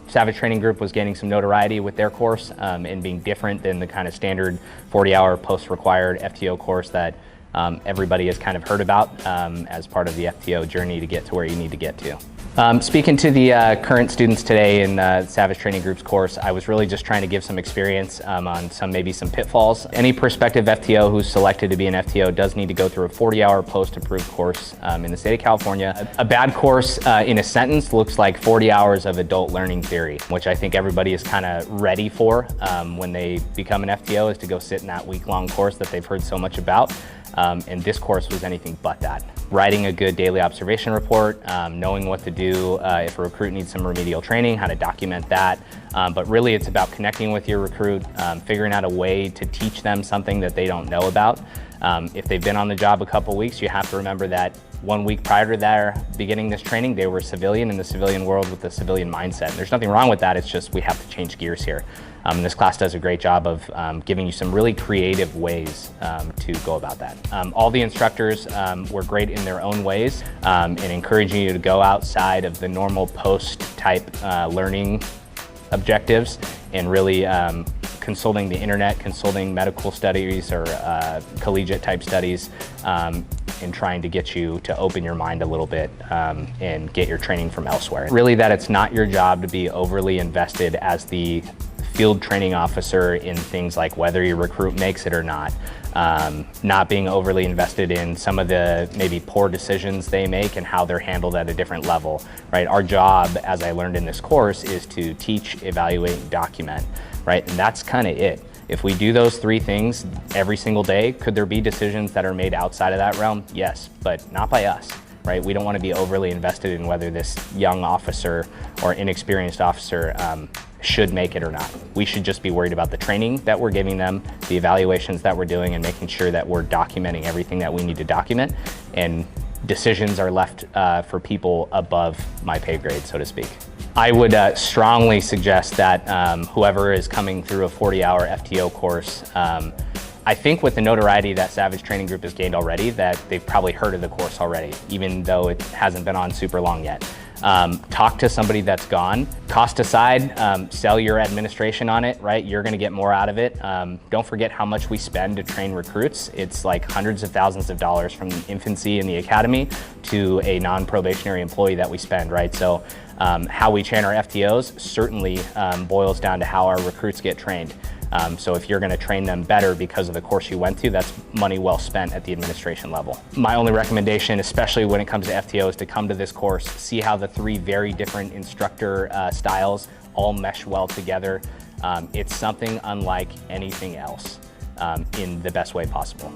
Savage Training Group was gaining some notoriety with their course and being different than the kind of standard 40-hour post-required FTO course that everybody has kind of heard about as part of the FTO journey to get to where you need to get to. Speaking to the current students today in Savage Training Group's course, I was really just trying to give some experience on maybe some pitfalls. Any prospective FTO who's selected to be an FTO does need to go through a 40-hour post-approved course in the state of California. A bad course in a sentence looks like 40 hours of adult learning theory, which I think everybody is kind of ready for when they become an FTO, is to go sit in that week-long course that they've heard so much about. And this course was anything but that. Writing a good daily observation report, knowing what to do if a recruit needs some remedial training, how to document that. But really it's about connecting with your recruit, figuring out a way to teach them something that they don't know about. If they've been on the job a couple weeks, you have to remember that 1 week prior to their beginning this training, they were civilian in the civilian world with a civilian mindset. And there's nothing wrong with that, it's just we have to change gears here. And this class does a great job of giving you some really creative ways to go about that. All the instructors were great in their own ways and encouraging you to go outside of the normal post-type learning objectives and really consulting the internet, consulting medical studies or collegiate type studies, and trying to get you to open your mind a little bit and get your training from elsewhere. Really that it's not your job to be overly invested as the field training officer in things like whether your recruit makes it or not being overly invested in some of the maybe poor decisions they make and how they're handled at a different level, right? Our job, as I learned in this course, is to teach, evaluate, and document, right? And that's kind of it. If we do those three things every single day, could there be decisions that are made outside of that realm? Yes, but not by us, right? We don't want to be overly invested in whether this young officer or inexperienced officer should make it or not. We should just be worried about the training that we're giving them, the evaluations that we're doing, and making sure that we're documenting everything that we need to document, and decisions are left for people above my pay grade, so to speak. I would strongly suggest that whoever is coming through a 40-hour FTO course, I think with the notoriety that Savage Training Group has gained already, that they've probably heard of the course already, even though it hasn't been on super long yet. Talk to somebody that's gone. Cost aside, sell your administration on it, right? You're gonna get more out of it. Don't forget how much we spend to train recruits. It's like hundreds of thousands of dollars from infancy in the academy to a non-probationary employee that we spend, right? So how we train our FTOs certainly boils down to how our recruits get trained. So if you're going to train them better because of the course you went to, that's money well spent at the administration level. My only recommendation, especially when it comes to FTO, is to come to this course, see how the three very different instructor styles all mesh well together. It's something unlike anything else in the best way possible.